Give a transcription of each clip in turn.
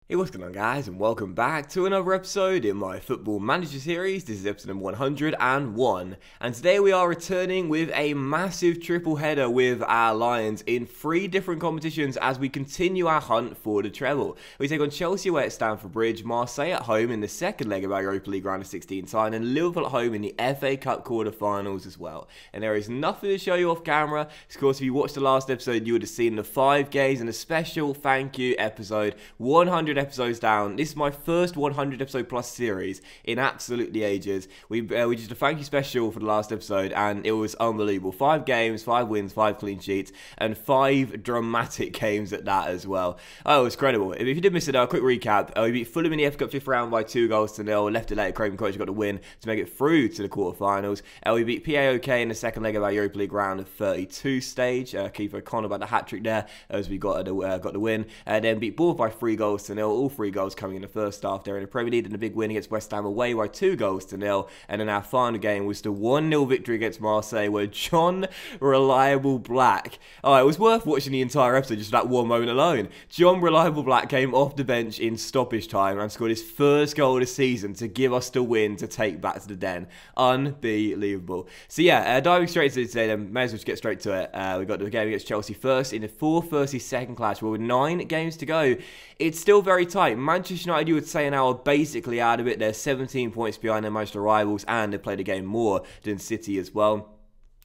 Hey, what's going on, guys, and welcome back to another episode in my Football Manager series. This is episode number 101, and today we are returning with a massive triple header with our Lions in 3 different competitions as we continue our hunt for the treble. We take on Chelsea away at Stamford Bridge, Marseille at home in the second leg of our Europa League round of 16 tie, and Liverpool at home in the FA Cup quarter-finals as well. And there is nothing to show you off camera. Of course, if you watched the last episode, you would have seen the 5 games and a special thank you episode, 100 episodes down. This is my first 100 episode plus series in absolutely ages. We did a thank you special for the last episode, and it was unbelievable. 5 games, 5 wins, 5 clean sheets, and 5 dramatic games at that as well. Oh, it was incredible. If you did miss it, a quick recap. We beat Fulham in the FA Cup 5th round by 2-0. Left it late at Craven Cottage, got the win to make it through to the quarterfinals. We beat PAOK in the second leg of our Europa League round of 32 stage. Keith O'Connor about the hat-trick there as we got the win. Then beat Bournemouth by 3-0. All 3 goals coming in the first half there in the Premier League, and a big win against West Ham away by 2-0. And then our final game was the 1-0 victory against Marseille, where John Reliable Black, it was worth watching the entire episode just for that one moment alone. John Reliable Black came off the bench in stoppage time and scored his first goal of the season to give us the win to take back to the den. Unbelievable. So yeah, diving straight to it today, then may as well just get straight to it. We got the game against Chelsea first in the 4:32 clash, where with 9 games to go, it's still very tight. Manchester United, you would say, now are basically out of it. They're 17 points behind their Manchester rivals, and they played a game more than City as well.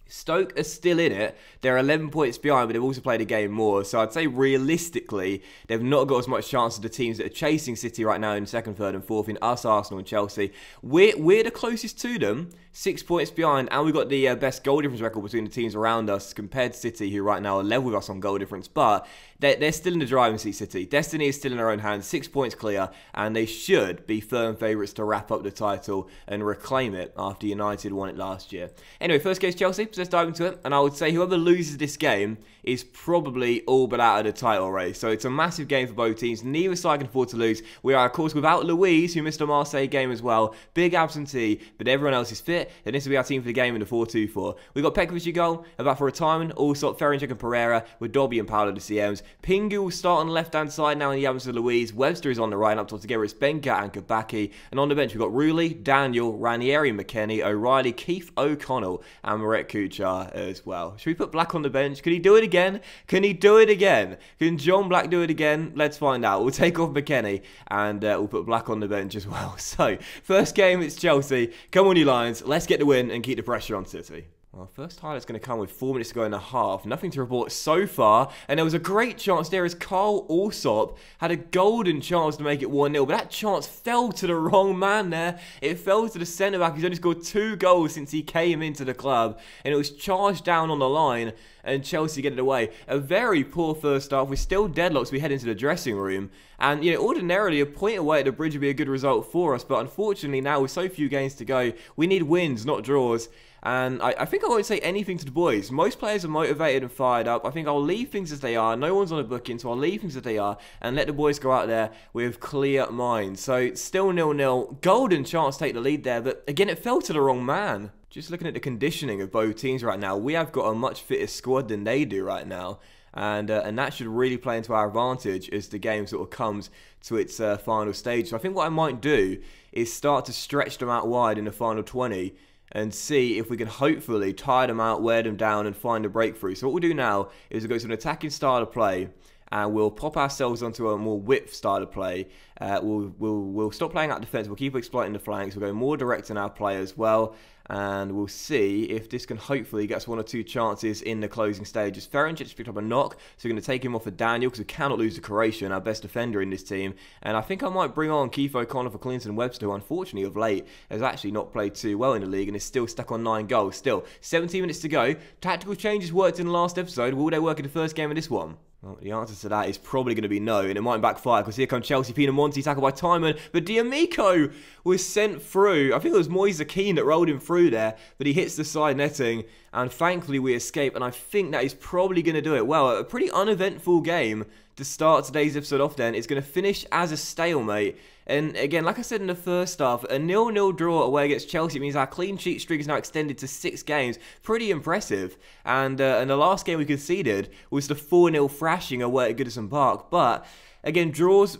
Stoke are still in it. They're 11 points behind, but they've also played a game more. So I'd say realistically, they've not got as much chance as the teams that are chasing City right now in 2nd, 3rd and 4th, in us, Arsenal and Chelsea. We're the closest to them, 6 points behind, and we've got the best goal difference record between the teams around us compared to City, who right now are level with us on goal difference. But they're still in the driving seat, City. Destiny is still in their own hands, 6 points clear, and they should be firm favourites to wrap up the title and reclaim it after United won it last year. Anyway, first game Chelsea. Let's dive into it, and I would say whoever loses this game is probably all but out of the title race. So it's a massive game for both teams. Neither side can afford to lose. We are, of course, without Luis, who missed a Marseille game as well. Big absentee, but everyone else is fit, and this will be our team for the game in the 4-2-4. We've got Pekovic in goal, about for retirement. Also, Ferencik and Pereira, with Dobby and Paolo the CMs. Pingu will start on the left-hand side now in the absence of Luis. Webster is on the right, and up top together it's Benka and Kabaki. And on the bench, we've got Rulli, Daniel, Ranieri, McKennie, O'Reilly, Keith O'Connell, and Marek Kuchar as well. Should we put Black on the bench? Could he do it again? Can he do it again? Can John Black do it again? Let's find out. We'll take off McKennie, and we'll put Black on the bench as well. So, first game, it's Chelsea. Come on, you Lions. Let's get the win and keep the pressure on City. Well, first highlight's going to come with 4 minutes to go in the half. Nothing to report so far. And there was a great chance there as Carl Alsop had a golden chance to make it 1-0. But that chance fell to the wrong man there. It fell to the centre-back. He's only scored 2 goals since he came into the club. And it was charged down on the line, and Chelsea get it away. A very poor first half. We're still deadlocked as we head into the dressing room. And, you know, ordinarily a point away at the bridge would be a good result for us. But unfortunately now, with so few games to go, we need wins, not draws. And I think I won't say anything to the boys. Most players are motivated and fired up. I think I'll leave things as they are. No one's on a booking, so I'll leave things as they are and let the boys go out there with clear minds. So still 0-0. Golden chance to take the lead there, but again, it fell to the wrong man. Just looking at the conditioning of both teams right now, we have got a much fitter squad than they do right now. And that should really play into our advantage as the game sort of comes to its final stage. So I think what I might do is start to stretch them out wide in the final 20 and see if we can hopefully tire them out, wear them down, and find a breakthrough. So what we'll do now is we'll go to an attacking style of play, and we'll pop ourselves onto a more whip style of play. We'll stop playing out defence. We'll keep exploiting the flanks. We'll go more direct in our play as well. And we'll see if this can hopefully get us 1 or 2 chances in the closing stages. Ferencik just picked up a knock, so we're going to take him off of Daniel because we cannot lose to Croatian, our best defender in this team. And I think I might bring on Keith O'Connor for Clinton Webster, who unfortunately of late has actually not played too well in the league and is still stuck on 9 goals. Still, 17 minutes to go. Tactical changes worked in the last episode. Will they work in the first game of this one? Well, the answer to that is probably going to be no, and it might backfire because here comes Chelsea. Pinamonti tackled by Timon, but D'Amico was sent through. I think it was Moise Keane that rolled him through there, but he hits the side netting, and thankfully we escape, and I think that is probably going to do it. Well, a pretty uneventful game to start today's episode off then. It's going to finish as a stalemate. And again, like I said in the first half, a 0-0 draw away against Chelsea means our clean sheet streak is now extended to 6 games. Pretty impressive. And the last game we conceded was the 4-0 thrashing away at Goodison Park. But Again, draws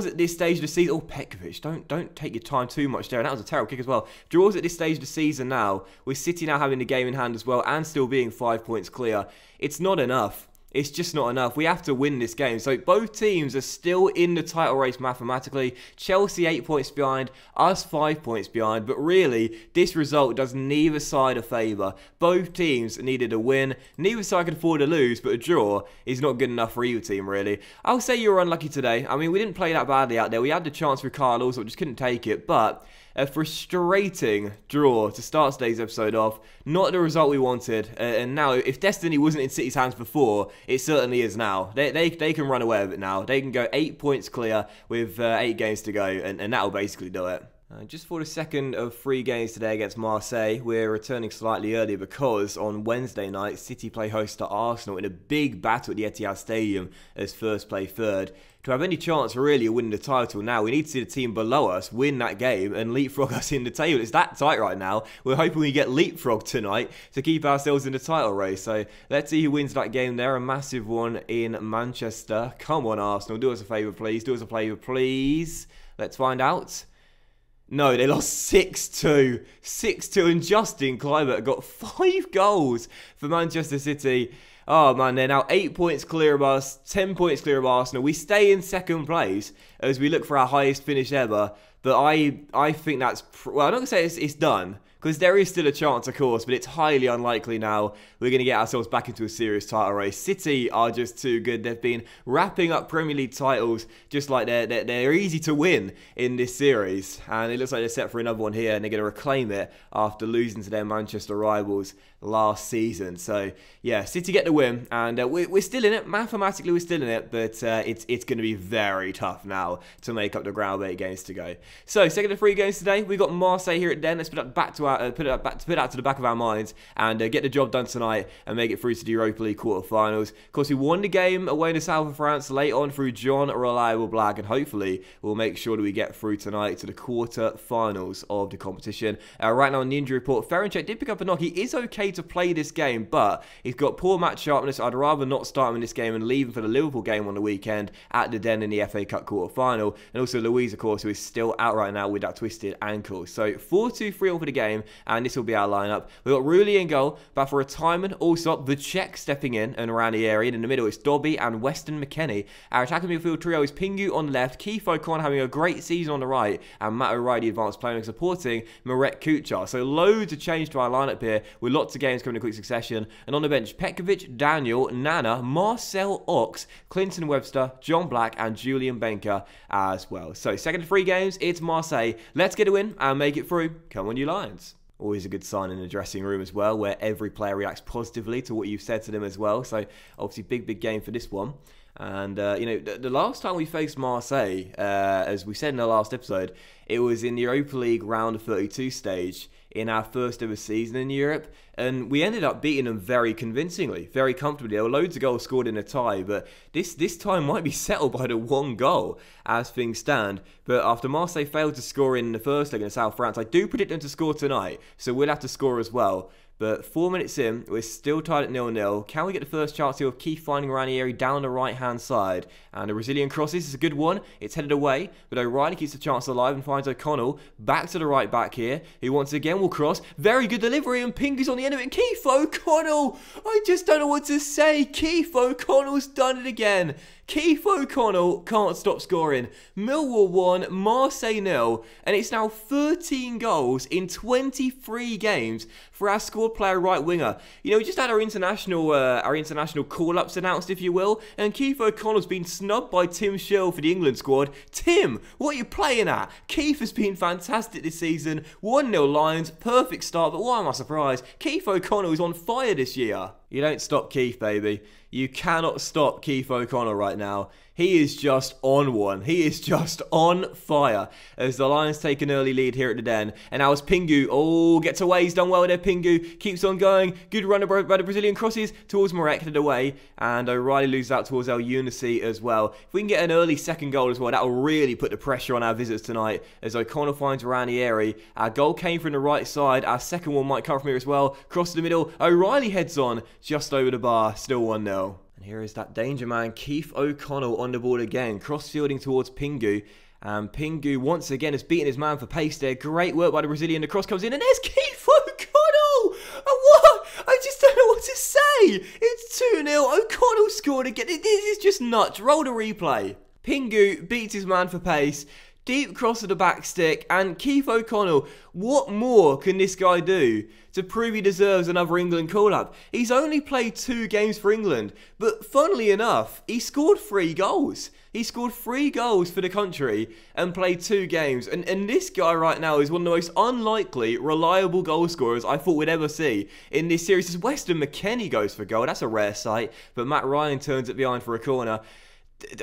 at this stage of the season. Oh, Petkovic, don't take your time too much there. And that was a terrible kick as well. Draws at this stage of the season now, with City now having the game in hand as well and still being 5 points clear. It's not enough. It's just not enough. We have to win this game. So both teams are still in the title race mathematically. Chelsea 8 points behind, us 5 points behind. But really, this result does neither side a favour. Both teams needed a win. Neither side could afford to lose, but a draw is not good enough for either team, really. I'll say you were unlucky today. I mean, we didn't play that badly out there. We had the chance for Carlos, but just couldn't take it. But a frustrating draw to start today's episode off. Not the result we wanted. And now, if destiny wasn't in City's hands before, it certainly is now. They can run away with it now. They can go 8 points clear with 8 games to go, and that'll basically do it. Just for the second of 3 games today against Marseille, we're returning slightly earlier because on Wednesday night, City play host to Arsenal in a big battle at the Etihad Stadium as first play third. To have any chance really of winning the title now, we need to see the team below us win that game and leapfrog us in the table. It's that tight right now. We're hoping we get leapfrogged tonight to keep ourselves in the title race. So let's see who wins that game there. A massive one in Manchester. Come on, Arsenal. Do us a favour, please. Do us a favour, please. Let's find out. No, they lost 6-2. 6-2, and Justin Kluivert got 5 goals for Manchester City. Oh man, they're now 8 points clear of us, 10 points clear of Arsenal. We stay in second place as we look for our highest finish ever. But I think that's, well, I'm not going to say it's done, because there is still a chance, of course, but it's highly unlikely now we're going to get ourselves back into a serious title race. City are just too good. They've been wrapping up Premier League titles just like they're easy to win in this series. And it looks like they're set for another one here, and they're going to reclaim it after losing to their Manchester rivals last season. So, yeah, City get the win, and we're still in it. Mathematically, we're still in it, but it's going to be very tough now to make up the ground with 8 games to go. So, second of 3 games today, we've got Marseille here at Den. Let's put that to the back of our minds and get the job done tonight and make it through to the Europa League quarterfinals. Of course, we won the game away to South of France late on through John Reliable Black, and hopefully we'll make sure that we get through tonight to the quarterfinals of the competition. Right now on the injury report, Ferencvac did pick up a knock. He is okay to play this game, but he's got poor match sharpness. I'd rather not start him in this game and leave him for the Liverpool game on the weekend at the Den in the FA Cup quarterfinal. And also Louise, of course, who is still out right now with that twisted ankle. So 4-2-3-1 for the game, and this will be our lineup. We've got Rulli in goal, but for retirement, also the Czech stepping in and around the area. And in the middle, it's Dobby and Weston McKennie. Our attacking midfield trio is Pingu on the left, Keith O'Connor having a great season on the right, and Matt O'Reilly advanced playing supporting Marek Kuchar. So loads of change to our lineup here, with lots of games coming in quick succession. And on the bench, Petkovic, Daniel, Nana, Marcel Ox, Clinton Webster, John Black, and Julian Benker as well. So second of 3 games, it's Marseille. Let's get a win and make it through. Come on, you Lions. Always a good sign in the dressing room as well, where every player reacts positively to what you've said to them as well. So obviously big game for this one. And, you know, the last time we faced Marseille, as we said in the last episode, it was in the Europa League round of 32 stage in our first ever season in Europe. And we ended up beating them very convincingly, very comfortably. There were loads of goals scored in a tie, but this time might be settled by the 1 goal as things stand. But after Marseille failed to score in the first leg in South France, I do predict them to score tonight, so we'll have to score as well. But 4 minutes in, we're still tied at 0-0. Can we get the first chance here of Keith finding Ranieri down the right-hand side? And the Brazilian crosses is a good one. It's headed away, but O'Reilly keeps the chance alive and finds O'Connell back to the right back here, who once again will cross. Very good delivery, and Pingu's on the end of it. Keith O'Connell! I just don't know what to say. Keith O'Connell's done it again. Keith O'Connell can't stop scoring. Millwall 1, Marseille 0, and it's now 13 goals in 23 games for our squad player right winger. You know, we just had our international call-ups announced, if you will, and Keith O'Connell's been snubbed by Tim Schill for the England squad. Tim, what are you playing at? Keith has been fantastic this season. 1-0 Lions, perfect start, but why am I surprised? Keith O'Connell is on fire this year. You don't stop Keith, baby. You cannot stop Keith O'Connell right now. He is just on one. He is just on fire as the Lions take an early lead here at the Den. And now it's Pingu. Oh, gets away. He's done well there, Pingu. Keeps on going. Good run by the Brazilian crosses towards Marek, headed away. And O'Reilly loses out towards El Unici as well. If we can get an early second goal as well, that will really put the pressure on our visitors tonight as O'Connell finds Ranieri. Our goal came from the right side. Our second one might come from here as well. Cross to the middle. O'Reilly heads on just over the bar. Still 1-0. And Here is that danger man, Keith O'Connell on the ball again, cross-fielding towards Pingu. And Pingu once again has beaten his man for pace there. Great work by the Brazilian. The cross comes in and there's Keith O'Connell! What? I just don't know what to say. It's 2-0. O'Connell scored again. This is just nuts. Roll the replay. Pingu beats his man for pace. Deep cross to the back stick, and Keith O'Connell, what more can this guy do to prove he deserves another England call-up? He's only played 2 games for England, but funnily enough, he scored 3 goals. He scored 3 goals for the country and played 2 games. And this guy right now is one of the most unlikely, reliable goal scorers I thought we'd ever see in this series. As Weston McKennie goes for goal, that's a rare sight, but Matt Ryan turns it behind for a corner.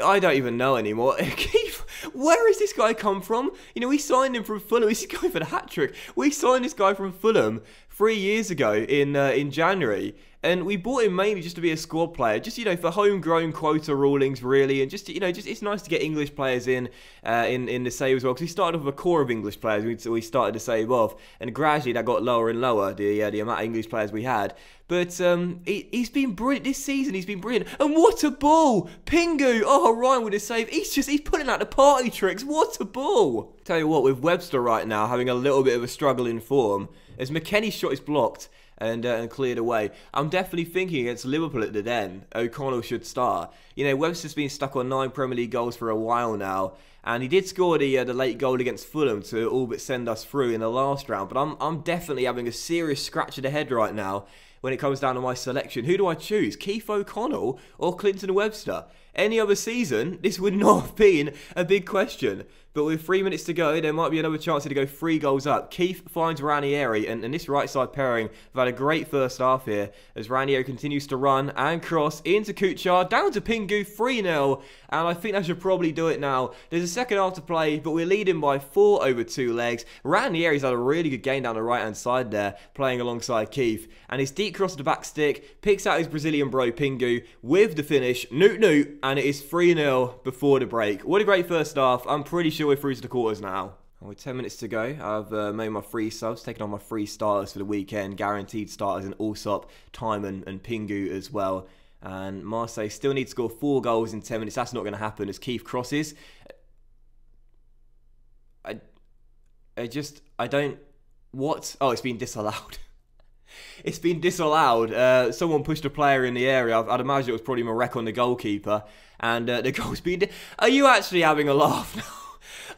I don't even know anymore. Keith, where has this guy come from? You know, we signed him from Fulham. He's going for the hat-trick. We signed this guy from Fulham 3 years ago in January. And we bought him mainly just to be a squad player, just, you know, for homegrown quota rulings, really, and just, you know, just it's nice to get English players in the save as well, because we started with a core of English players we started to save off, and gradually that got lower and lower, the amount of English players we had. But he's been brilliant this season. He's been brilliant, and what a ball! Pingu, oh, Ryan with his save. He's putting out the party tricks. What a ball! Tell you what, with Webster right now having a little bit of a struggle in form, as McKennie's shot is blocked and cleared away, I'm definitely thinking against Liverpool at the Den, O'Connell should start. You know, Webster's been stuck on 9 Premier League goals for a while now, and he did score the late goal against Fulham to all but send us through in the last round. But I'm definitely having a serious scratch of the head right now when it comes down to my selection. Who do I choose? Keith O'Connell or Clinton Webster? Any other season, this would not have been a big question. But with 3 minutes to go, there might be another chance to go 3 goals up. Keith finds Ranieri, and this right side pairing have had a great first half here as Ranieri continues to run and cross into Kuchar, down to Pingu, 3-0. And I think I should probably do it now. There's a second half to play, but we're leading by 4 over 2 legs. Ranieri's had a really good game down the right-hand side there, playing alongside Keith. And his deep cross to the back stick, picks out his Brazilian bro Pingu with the finish, noot, and it is 3-0 before the break. What a great first half. I'm pretty sure we're through to the quarters now. And with 10 minutes to go, I've made my 3 subs, taken on my 3 starters for the weekend, guaranteed starters in Allsop, Timon and Pingu as well. And Marseille still need to score 4 goals in 10 minutes. That's not going to happen as Keith crosses. I don't... What? Oh, it's been disallowed. It's been disallowed. Someone pushed a player in the area. I'd imagine it was probably Marek on the goalkeeper. And the goal's been... Are you actually having a laugh now?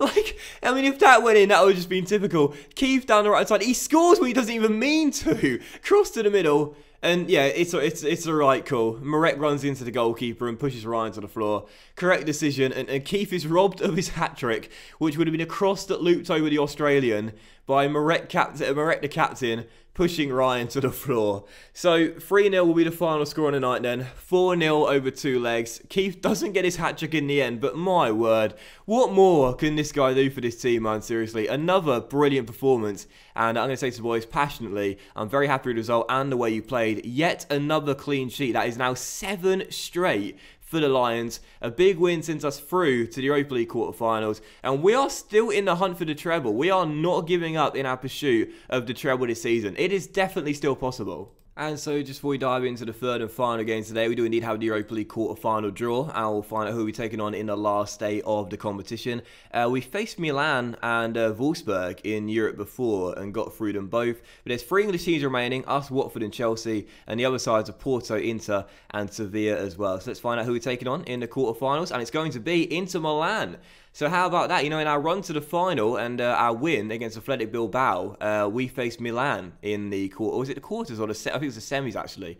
Like, I mean, if that went in, that would have just been typical. Keith down the right side. He scores when he doesn't even mean to. Cross to the middle. And yeah, it's the right call. Marek runs into the goalkeeper and pushes Ryan to the floor. Correct decision. And Keith is robbed of his hat-trick, which would have been a cross that looped over the Australian by Marek the captain, pushing Ryan to the floor. So 3-0 will be the final score on the night then. 4-0 over 2 legs. Keith doesn't get his hat-trick in the end, but my word, what more can this guy do for this team, man? Seriously, another brilliant performance. And I'm going to say to the boys passionately, I'm very happy with the result and the way you played. Yet another clean sheet. That is now 7 straight for the Lions. A big win sends us through to the Europa League quarterfinals, and we are still in the hunt for the treble. We are not giving up in our pursuit of the treble this season. It is definitely still possible. And so just before we dive into the third and final games today, we do indeed have the Europa League quarter-final draw, and we'll find out who we're taking on in the last day of the competition. We faced Milan and Wolfsburg in Europe before and got through them both. But there's 3 English teams remaining, us, Watford and Chelsea, and the other sides are Porto, Inter and Sevilla as well. So let's find out who we're taking on in the quarter-finals, and it's going to be Inter Milan. So how about that? You know, in our run to the final and our win against Athletic Bilbao, we faced Milan in the quarter. Or was it the quarters or the I think it was the semis actually,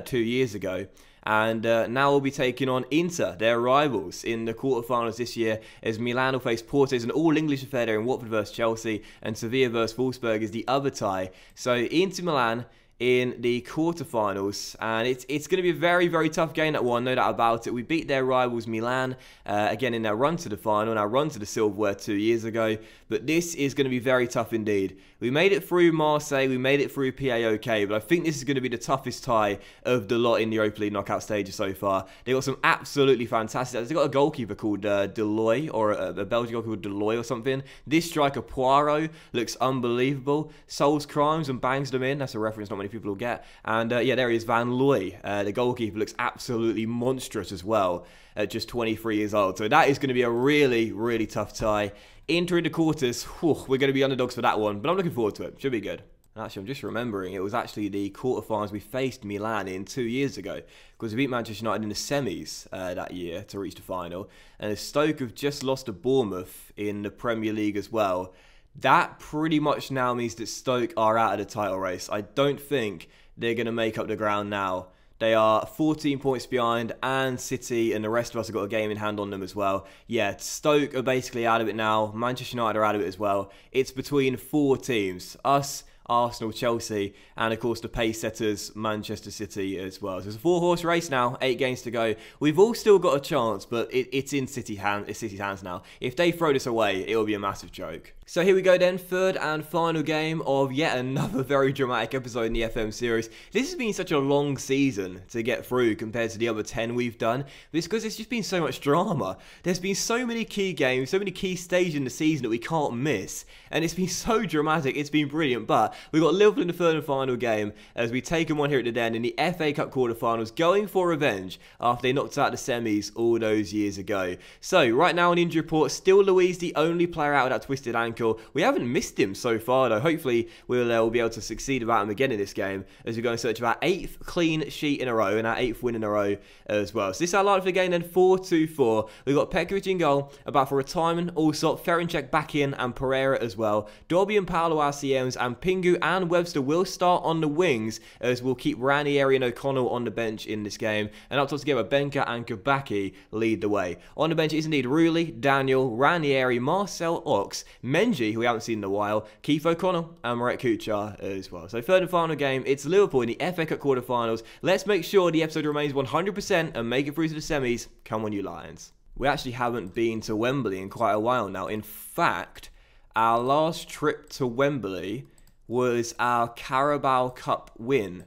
2 years ago. And now we'll be taking on Inter, their rivals, in the quarterfinals this year, as Milan will face Porto. It's an all-English affair there in Watford versus Chelsea, and Sevilla versus Wolfsburg is the other tie. So Inter Milan in the quarterfinals, and it's going to be a very, very tough game, that one, no doubt about it. We beat their rivals Milan again in their run to the final and our run to the silverware 2 years ago, but this is going to be very tough indeed. We made it through Marseille, we made it through PAOK, but I think this is going to be the toughest tie of the lot in the Europa League knockout stages so far. They've got some absolutely fantastic... They've got a goalkeeper called Deloy, or a Belgian goalkeeper called Deloy or something. This striker, Poirot, looks unbelievable. Solves crimes and bangs them in. That's a reference not many many people will get. And yeah, there he is, Van Looy. The goalkeeper looks absolutely monstrous as well at just 23 years old. So that is going to be a really, really tough tie. Entering the quarters, whew, we're going to be underdogs for that one, but I'm looking forward to it. Should be good. Actually, I'm just remembering, it was actually the quarterfinals we faced Milan in 2 years ago, because we beat Manchester United in the semis that year to reach the final, and Stoke have just lost to Bournemouth in the Premier League as well. That pretty much now means that Stoke are out of the title race. I don't think they're going to make up the ground now. They are 14 points behind, and City and the rest of us have got a game in hand on them as well. Yeah, Stoke are basically out of it now. Manchester United are out of it as well. It's between 4 teams. Us, Arsenal, Chelsea, and of course the pace setters, Manchester City as well. So it's a 4-horse race now, 8 games to go. We've all still got a chance, but it's in City's hands now. If they throw this away, it will be a massive joke. So here we go then, third and final game of yet another very dramatic episode in the FM series. This has been such a long season to get through compared to the other 10 we've done. But it's because there's just been so much drama. There's been so many key games, so many key stages in the season that we can't miss. And it's been so dramatic, it's been brilliant. But we've got Liverpool in the third and final game as we take them on here at the Den in the FA Cup quarterfinals, going for revenge after they knocked out the semis all those years ago. So right now on injury report, still Luiz, the only player out of that twisted ankle. We haven't missed him so far though. Hopefully we'll be able to succeed without him again in this game as we go in search of our 8th clean sheet in a row and our 8th win in a row as well. So this is our line for the game then, 4-2-4. We've got Pekovic in goal, about for retirement, Allsop, Ferencek back in, and Pereira as well. Dobby and Paolo RCMs, and Pingu and Webster will start on the wings as we'll keep Ranieri and O'Connell on the bench in this game. And up top together, Benka and Kabaki lead the way. On the bench is indeed Rulli, Daniel, Ranieri, Marcel Ox, Menji, who we haven't seen in a while, Keith O'Connell, and Marek Kuchar as well. So third and final game, it's Liverpool in the FA Cup quarterfinals. Let's make sure the episode remains 100% and make it through to the semis. Come on, you Lions. We actually haven't been to Wembley in quite a while now. In fact, our last trip to Wembley was our Carabao Cup win,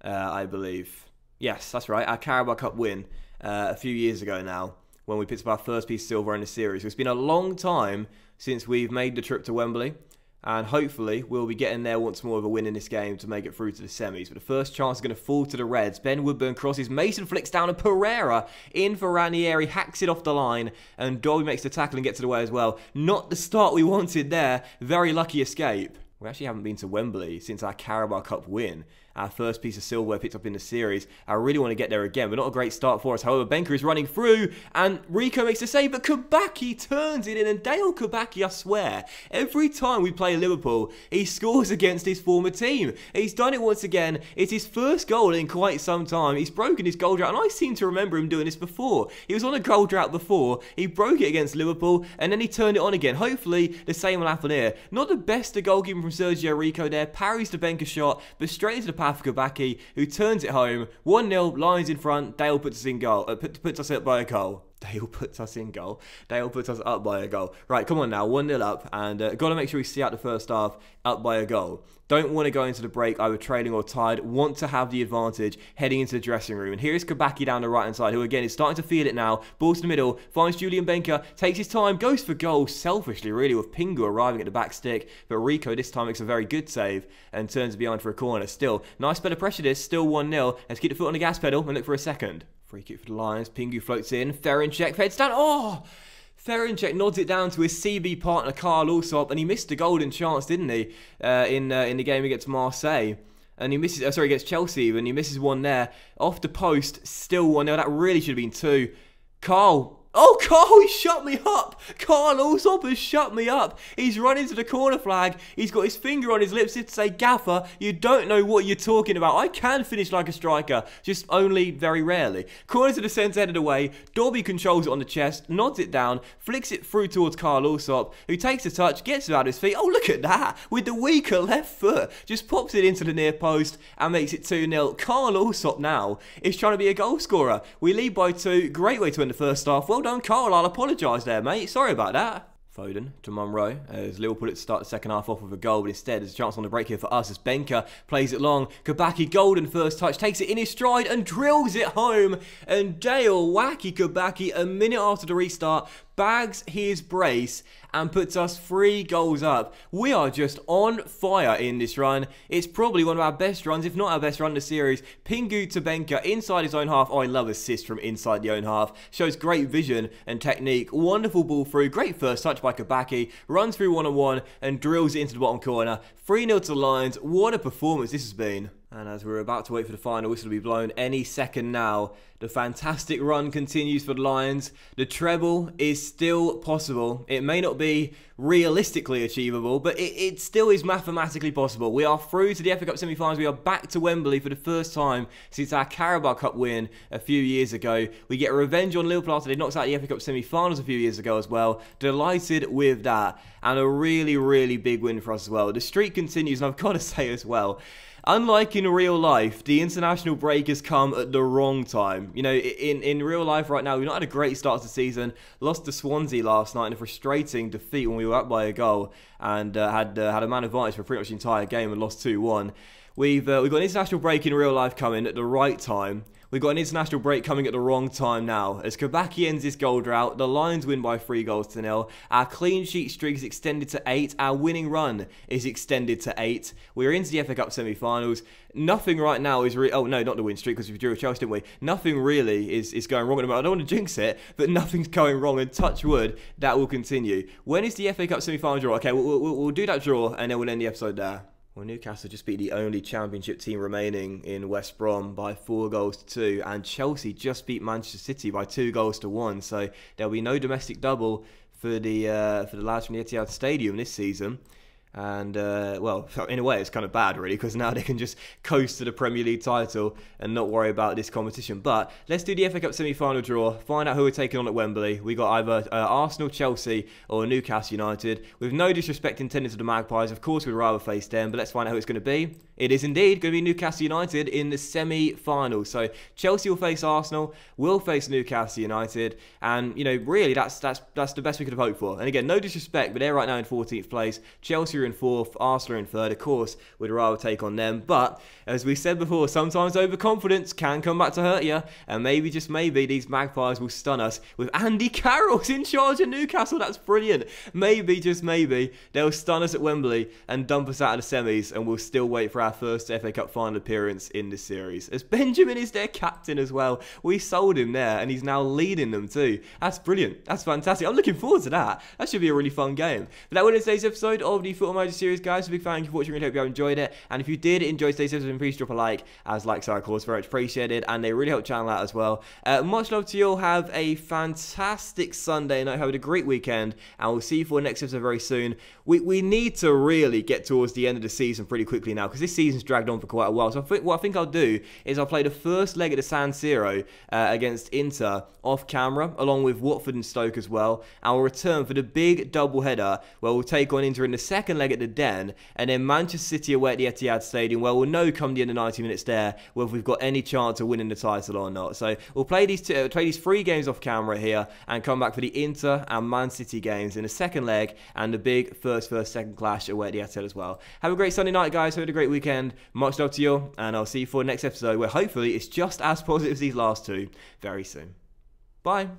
I believe. Yes, that's right, our Carabao Cup win a few years ago now, when we picked up our first piece of silver in the series. So it's been a long time since we've made the trip to Wembley, and hopefully we'll be getting there once more with a win in this game to make it through to the semis. But the first chance is going to fall to the Reds. Ben Woodburn crosses, Mason flicks down, and Pereira in for Ranieri, hacks it off the line, and Dobby makes the tackle and gets it away as well. Not the start we wanted there. Very lucky escape. We actually haven't been to Wembley since our Carabao Cup win. Our first piece of silverware picked up in the series. I really want to get there again, but not a great start for us. However, Benka is running through, and Rico makes the save, but Kabaki turns it in, and Dale Kabaki, I swear, every time we play Liverpool, he scores against his former team. He's done it once again. It's his first goal in quite some time. He's broken his goal drought, and I seem to remember him doing this before. He was on a goal drought before, he broke it against Liverpool, and then he turned it on again. Hopefully, the same will happen here. Not the best of goalkeeping from Sergio Rico there, parries the Benka shot, but straight into the path of Kabaki, who turns it home. 1-0, Lions in front. Dale puts us in goal. Puts us up by a goal. Dale puts us in goal. Dale puts us up by a goal. Right, come on now. 1-0 up, and got to make sure we see out the first half up by a goal. Don't want to go into the break either trailing or tied. Want to have the advantage heading into the dressing room. And here is Kabaki down the right-hand side, who again is starting to feel it now. Ball to the middle. Finds Julian Benka. Takes his time. Goes for goal selfishly, really, with Pingu arriving at the back stick. But Rico this time makes a very good save and turns behind for a corner. Still, nice bit of pressure this. Still 1-0. Let's keep the foot on the gas pedal and look for a second. Free kick for the Lions. Pingu floats in. Ferencek heads down. Oh! Ferencek nods it down to his CB partner Carl Allsop, and he missed a golden chance, didn't he, in the game against Marseille. And he misses, against Chelsea, and he misses one there. Off the post, still 1-0. That really should have been 2. Carl. Oh, Carl, he shut me up. Carl Allsop has shut me up. He's run into the corner flag. He's got his finger on his lips to say, Gaffer, you don't know what you're talking about. I can finish like a striker, just only very rarely. Corner to the centre, headed away. Dobby controls it on the chest, nods it down, flicks it through towards Carl Allsop, who takes a touch, gets it out of his feet. Oh, look at that. With the weaker left foot, just pops it into the near post and makes it 2-0. Carl Allsop now is trying to be a goal scorer. We lead by 2. Great way to end the first half. Well done, Carl. I'll apologise there, mate. Sorry about that. Foden to Monroe as Liverpool to start the second half off with a goal, but instead there's a chance on the break here for us as Benka plays it long. Kabaki, golden first touch, takes it in his stride and drills it home. And Dale Wacky Kabaki, a minute after the restart, bags his brace and puts us 3 goals up. We are just on fire in this run. It's probably one of our best runs, if not our best run in the series. Pingu to Benka inside his own half. Oh, I love assist from inside the own half. Shows great vision and technique. Wonderful ball through. Great first touch by Kabaki. Runs through one-on-one and drills it into the bottom corner. 3-0 to the Lions. What a performance this has been. And as we're about to wait for the final whistle to be blown any second now, the fantastic run continues for the Lions. The treble is still possible. It may not be realistically achievable, but it still is mathematically possible. We are through to the FA Cup semi-finals. We are back to Wembley for the first time since our Carabao Cup win a few years ago. We get revenge on Liverpool after they knocked out the FA Cup semi-finals a few years ago as well. Delighted with that. And a really, really big win for us as well. The streak continues, and I've got to say as well, unlike in real life, the international break has come at the wrong time. You know, in real life right now, we've not had a great start to the season. Lost to Swansea last night in a frustrating defeat when we were up by a goal and had a man advantage for pretty much the entire game and lost 2-1. We've got an international break in real life coming at the right time. We've got an international break coming at the wrong time now. As Kabaki ends this goal drought, the Lions win by 3-0. Our clean sheet streak is extended to 8. Our winning run is extended to 8. We're into the FA Cup semi-finals. Nothing right now is really... Oh, no, not the win streak, because we drew with Chelsea, didn't we? Nothing really is going wrong at the moment. I don't want to jinx it, but nothing's going wrong, and touch wood, that will continue. When is the FA Cup semi-final draw? Okay, we'll do that draw, and then we'll end the episode there. Well, Newcastle just beat the only championship team remaining in West Brom by 4-2, and Chelsea just beat Manchester City by 2-1. So there'll be no domestic double for the lads from the Etihad Stadium this season. And, well, in a way, it's kind of bad, really, because now they can just coast to the Premier League title and not worry about this competition. But let's do the FA Cup semi-final draw, find out who we're taking on at Wembley. We got either Arsenal, Chelsea, or Newcastle United. With no disrespect intended to the Magpies, of course, we'd rather face them, but let's find out who it's going to be. It is indeed going to be Newcastle United in the semi-final. So Chelsea will face Arsenal, we'll face Newcastle United, and, you know, really, that's the best we could have hoped for. And again, no disrespect, but they're right now in 14th place. Chelsea are in 4th, Arsenal are in 3rd. Of course, we'd rather take on them. But, as we said before, sometimes overconfidence can come back to hurt you. And maybe, just maybe, these Magpies will stun us with Andy Carroll's in charge of Newcastle. That's brilliant. Maybe, just maybe, they'll stun us at Wembley and dump us out of the semis, and we'll still wait for our first FA Cup final appearance in this series. As Benjamin is their captain as well. We sold him there, and he's now leading them too. That's brilliant. That's fantastic. I'm looking forward to that. That should be a really fun game. But that will end today's episode of the Football Manager series, guys. A big thank you for watching. Really hope you have enjoyed it. And if you did enjoy today's episode, please drop a like, as likes are, of course, very much appreciated, and they really help the channel out as well. Much love to you all. Have a fantastic Sunday night. Have a great weekend, and we'll see you for the next episode very soon. We need to really get towards the end of the season pretty quickly now, because this season's dragged on for quite a while. So what I think I'll do is I'll play the first leg of the San Siro against Inter off camera, along with Watford and Stoke as well. And we'll return for the big double header where we'll take on Inter in the second leg at the Den, and then Manchester City away at the Etihad Stadium, where we'll know come the end of 90 minutes there whether we've got any chance of winning the title or not. So we'll play these 3 games off camera here and come back for the Inter and Man City games in the second leg and the big first-second clash away at the Etihad as well. Have a great Sunday night, guys. Have a great weekend. Much love to you all, and I'll see you for the next episode where hopefully it's just as positive as these last two very soon. Bye.